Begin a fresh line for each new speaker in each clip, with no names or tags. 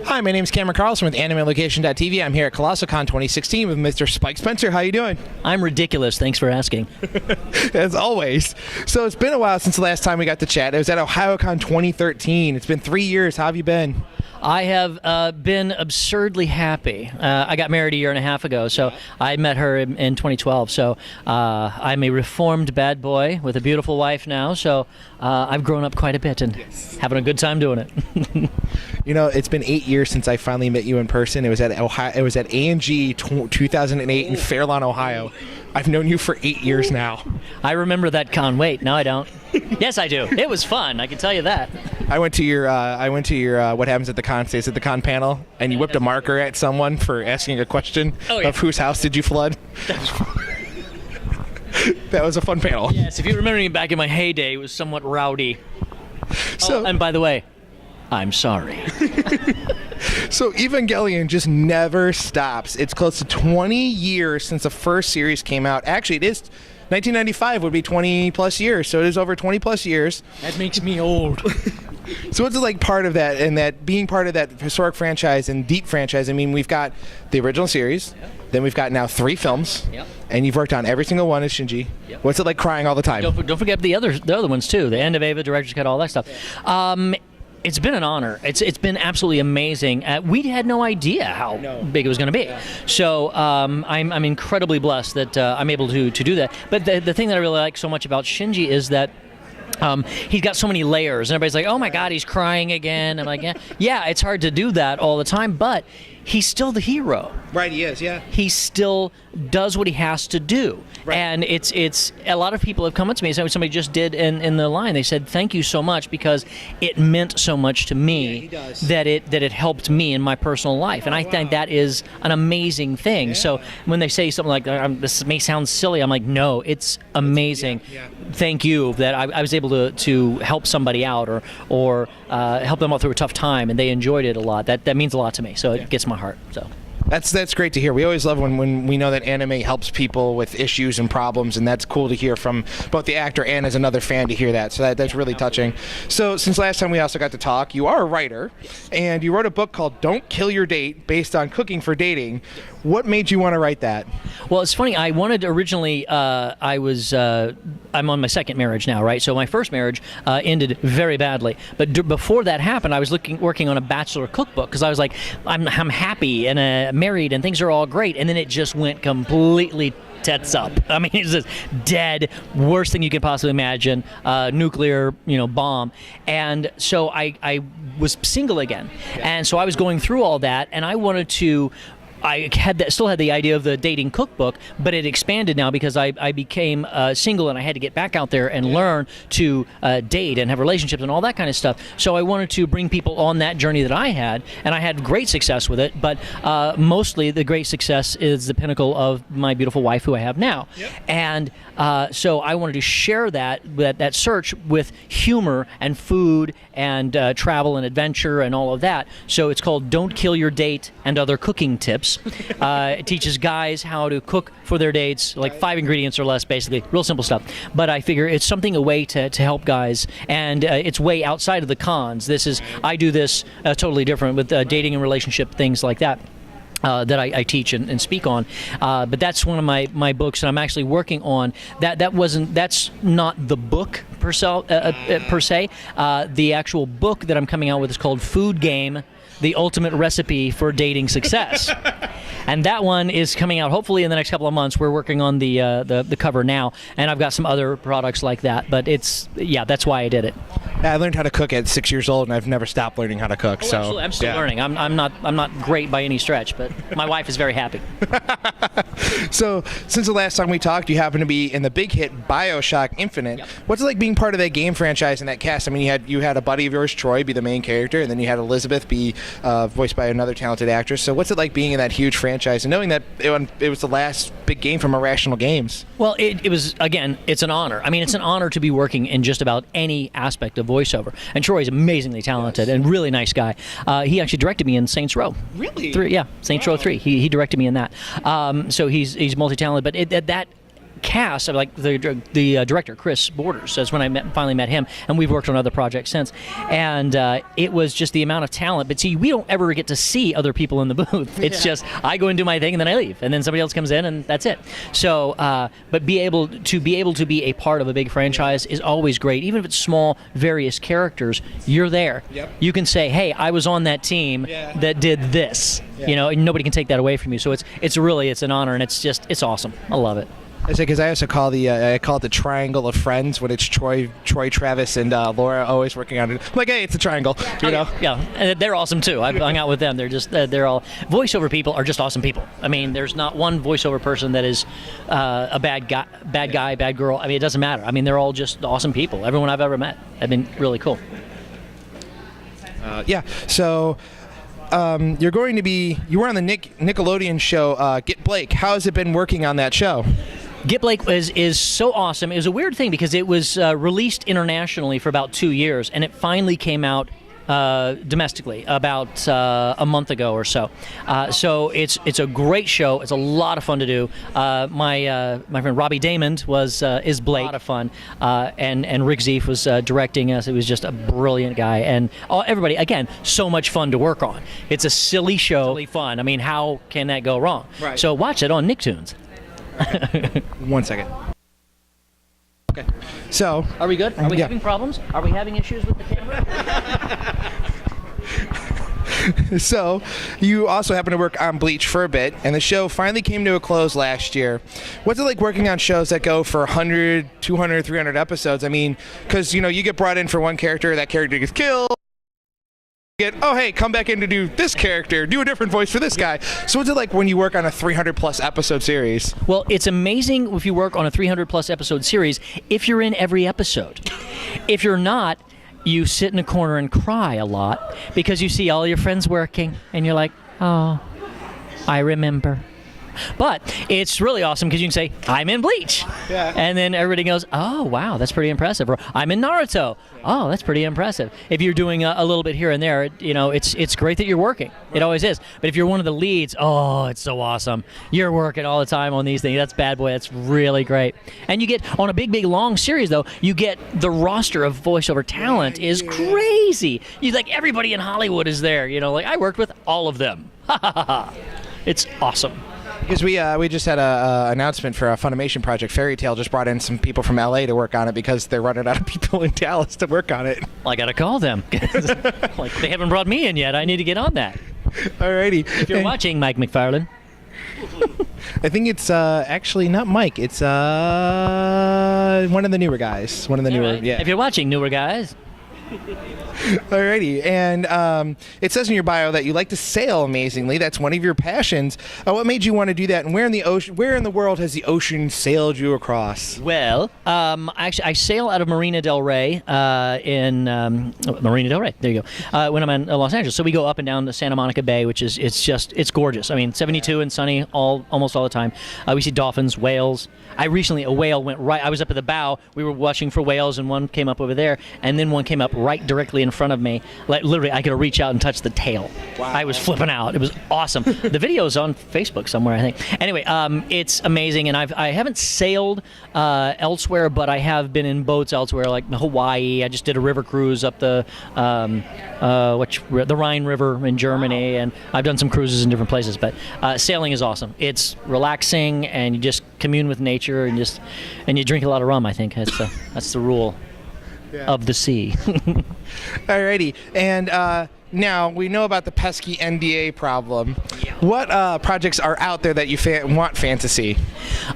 Hi, my name is Cameron Carlson with AnimeLocation.tv. I'm here at Colossalcon 2016 with Mr. Spike Spencer. How you doing?
I'm ridiculous. Thanks for asking.
As always. So it's been a while since the last time we got to chat. It was at OhioCon 2013. It's been 3 years. How have you been?
I have been absurdly happy. I got married a year and a half ago, so I met her in 2012. So I'm a reformed bad boy with a beautiful wife now. So I've grown up quite a bit and having a good time doing it.
You know, it's been 8 years since I finally met you in person. It was at Ohio. It was at A&G 2008 in Fairlawn, Ohio. I've known you for 8 years now.
I remember that con. Wait, no, I don't. Yes, I do. It was fun. I can tell you that.
I went to your What Happens at the Con Stays at the Con panel, and you whipped a marker at someone for asking a question of whose house did you flood. That was a fun panel.
Yes, if you remember me back in my heyday, it was somewhat rowdy.
So,
and by the way, I'm sorry.
So Evangelion just never stops. It's close to 20 years since the first series came out. Actually, it is 1995 would be 20 plus years, so it is over 20 plus years.
That makes me old.
So what's it like part of that, and that being part of that historic franchise and deep franchise? I mean, we've got the original series, then we've got now 3 films, and you've worked on every single one as Shinji. What's it like crying all the time?
Don't forget the other ones too. The end of Eva, director's cut, all that stuff. It's been an honor. It's been absolutely amazing. We had no idea how big it was going to be. So I'm incredibly blessed that I'm able to do that. But the thing that I really like so much about Shinji is that he's got so many layers. And everybody's like, oh my God, he's crying again. I'm like, yeah, it's hard to do that all the time, but he's still the hero.
Right, he is, yeah.
He still does what he has to do. Right. And it's a lot of people have come up to me, so somebody just did in the line, they said, thank you so much because it meant so much to me that it helped me in my personal life. And I think that is an amazing thing. So when they say something like, this may sound silly, I'm like, no, it's amazing. Thank you that I was able to help somebody out or help them out through a tough time, and they enjoyed it a lot. That means a lot to me, so it gets my heart. So.
That's great to hear. We always love when we know that anime helps people with issues and problems, and that's cool to hear from both the actor and as another fan to hear that. So that's really touching. So since last time we also got to talk, you are a writer, and you wrote a book called Don't Kill Your Date based on cooking for dating. What made you want to write that?
Well, it's funny. I wanted originally, I'm on my second marriage now, right? So my first marriage ended very badly. But before that happened, I was working on a bachelor cookbook because I was like, I'm happy and married and things are all great. And then it just went completely tits up. I mean, it's just dead, worst thing you could possibly imagine, nuclear, bomb. And so I was single again. And so I was going through all that, and I wanted to. I still had the idea of the dating cookbook, but it expanded now because I became single and I had to get back out there and learn to date and have relationships and all that kind of stuff. So I wanted to bring people on that journey that I had, and I had great success with it, but mostly the great success is the pinnacle of my beautiful wife who I have now. And so I wanted to share that search with humor and food and travel and adventure and all of that. So it's called Don't Kill Your Date and Other Cooking Tips. It teaches guys how to cook for their dates, like 5 ingredients or less, basically. Real simple stuff. But I figure it's a way to help guys, and it's way outside of the cons. I do this totally different with dating and relationship, things like that. That I teach and speak on, but that's one of my books, and I'm actually working on that. That's not the book per se. The actual book that I'm coming out with is called Food Game: The Ultimate Recipe for Dating Success. And that one is coming out hopefully in the next couple of months. We're working on the cover now, and I've got some other products like that. But that's why I did it.
I learned how to cook at 6 years old, and I've never stopped learning how to cook. So
absolutely. I'm still learning. I'm not great by any stretch, but my wife is very happy.
So since the last time we talked, you happen to be in the big hit BioShock Infinite. What's it like being part of that game franchise and that cast? I mean, you had a buddy of yours, Troy, be the main character, and then you had Elizabeth be voiced by another talented actress. So what's it like being in that huge franchise and knowing that it was the last big game from Irrational Games?
Well, it was, again, it's an honor. I mean, it's an honor to be working in just about any aspect of voiceover. And Troy's amazingly talented and really nice guy. He actually directed me in Saints Row.
Really?
3, yeah, Saints Row 3. He directed me in that. So he's multi-talented, but cast, like the director Chris Borders, that's when I finally met him, and we've worked on other projects since, and it was just the amount of talent. But see, we don't ever get to see other people in the booth. It's just I go and do my thing and then I leave, and then somebody else comes in and that's it. So but be able to be a part of a big franchise is always great. Even if it's small various characters, you're there. You can say, hey, I was on that team that did this, and nobody can take that away from you. So it's an honor, and it's awesome. I love it.
I say, because I also call it the triangle of friends when it's Troy, Travis, and Laura always working on it. I'm like, hey, it's a triangle,
Yeah, and they're awesome too. I've hung out with them. They're all voiceover people are just awesome people. I mean, there's not one voiceover person that is a bad guy, bad girl. I mean, it doesn't matter. I mean, they're all just awesome people. Everyone I've ever met have been really cool.
So. You were on the Nickelodeon show Get Blake. How has it been working on that show?
Get Blake is so awesome. It was a weird thing because it was released internationally for about 2 years, and it finally came out domestically about a month ago or so. So it's a great show. It's a lot of fun to do. My friend Robbie Damond is Blake. A lot of fun. And Rick Zeef was directing us. It was just a brilliant guy. And everybody, again, so much fun to work on. It's a silly show. Really fun. I mean, how can that go wrong?
Right.
So watch it on Nicktoons.
1 second. Okay. So.
Are we good? Are we having problems? Are we having issues with the camera?
So, you also happen to work on Bleach for a bit, and the show finally came to a close last year. What's it like working on shows that go for 100, 200, 300 episodes? I mean, because, you get brought in for one character, that character gets killed. Oh, hey, come back in to do this character, do a different voice for this guy. So what's it like when you work on a 300-plus episode series?
Well, it's amazing if you work on a 300-plus episode series if you're in every episode. If you're not, you sit in a corner and cry a lot because you see all your friends working, and you're like, oh, I remember. But it's really awesome because you can say, I'm in Bleach.
Yeah.
And then everybody goes, oh, wow, that's pretty impressive. Or I'm in Naruto. Oh, that's pretty impressive. If you're doing a little bit here and there, it's great that you're working. It always is. But if you're one of the leads, oh, it's so awesome. You're working all the time on these things. That's bad boy. That's really great. And you get, on a big, long series, though, you get the roster of voiceover talent is crazy. Everybody in Hollywood is there. I worked with all of them. It's awesome.
Because we just had a announcement for a Funimation project. Fairy Tail just brought in some people from LA to work on it because they're running out of people in Dallas to work on it.
Well, I gotta call them. They haven't brought me in yet. I need to get on that.
Alrighty.
If you're watching, Mike McFarlane.
I think it's actually not Mike. It's one of the newer guys. One of the newer.
Right.
Yeah.
If you're watching, newer guys.
Alrighty, and it says in your bio that you like to sail amazingly. That's one of your passions. What made you want to do that, and where in the world has the ocean sailed you across?
Well, actually, I sail out of Marina Del Rey Marina Del Rey. There you go. When I'm in Los Angeles, so we go up and down the Santa Monica Bay, which is it's gorgeous. I mean, 72 and sunny almost all the time. We see dolphins, whales. A whale went right. I was up at the bow. We were watching for whales, and one came up over there, and then one came up right directly in front of me. Literally, I could reach out and touch the tail.
Wow.
I was flipping out. It was awesome. The video's on Facebook somewhere, I think. Anyway, it's amazing, and I haven't sailed elsewhere, but I have been in boats elsewhere, like Hawaii. I just did a river cruise up the Rhine River in Germany, and I've done some cruises in different places. But sailing is awesome. It's relaxing, and you just commune with nature, and you drink a lot of rum. I think that's the rule. Yeah. Of the sea.
Alrighty, and now we know about the pesky NDA problem. Yeah. What projects are out there that you want fans to see?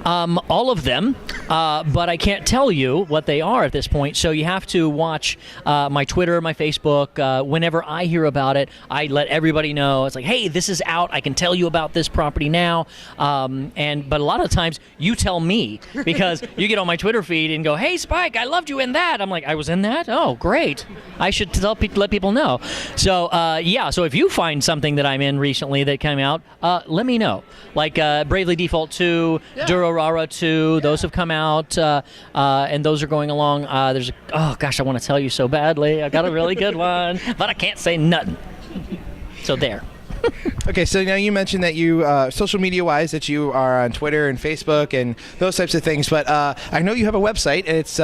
All of them, but I can't tell you what they are at this point. So you have to watch my Twitter, my Facebook. Whenever I hear about it, I let everybody know. It's like, hey, this is out. I can tell you about this property now. But a lot of times you tell me because you get on my Twitter feed and go, hey, Spike, I loved you in that. I'm like, I was in that? Oh, great. I should let people know. So so if you find something that I'm in recently that came out, let me know. Like Bravely Default 2, Durarara 2, those have come out, and those are going along. I want to tell you so badly. I got a really good one, but I can't say nothing. So there.
Okay, so now you mentioned that you, social media-wise, that you are on Twitter and Facebook and those types of things, but I know you have a website. It's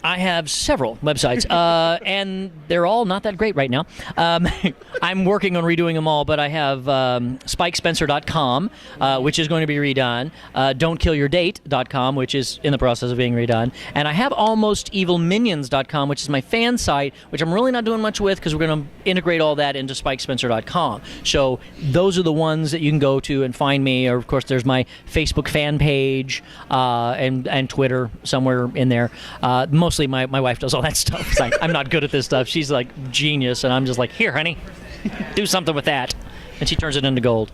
I have several websites, and they're all not that great right now. I'm working on redoing them all, but I have spikespencer.com, which is going to be redone, don'tkillyourdate.com, which is in the process of being redone, and I have almostevilminions.com, which is my fan site, which I'm really not doing much with because we're going to integrate all that into spikespencer.com. So those are the ones that you can go to and find me, or of course there's my Facebook fan page and Twitter somewhere in there. Mostly my wife does all that stuff. It's like, I'm not good at this stuff. She's like genius, and I'm just like, here, honey, do something with that. And she turns it into gold.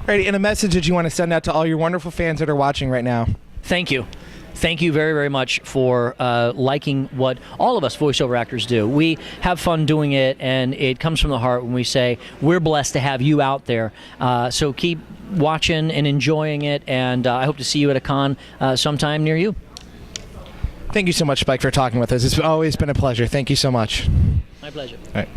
Alrighty, and a message that you want to send out to all your wonderful fans that are watching right now.
Thank you. Thank you very, very much for liking what all of us voiceover actors do. We have fun doing it, and it comes from the heart when we say we're blessed to have you out there. So keep watching and enjoying it, and I hope to see you at a con sometime near you.
Thank you so much, Spike, for talking with us. It's always been a pleasure. Thank you so much.
My pleasure.
All right.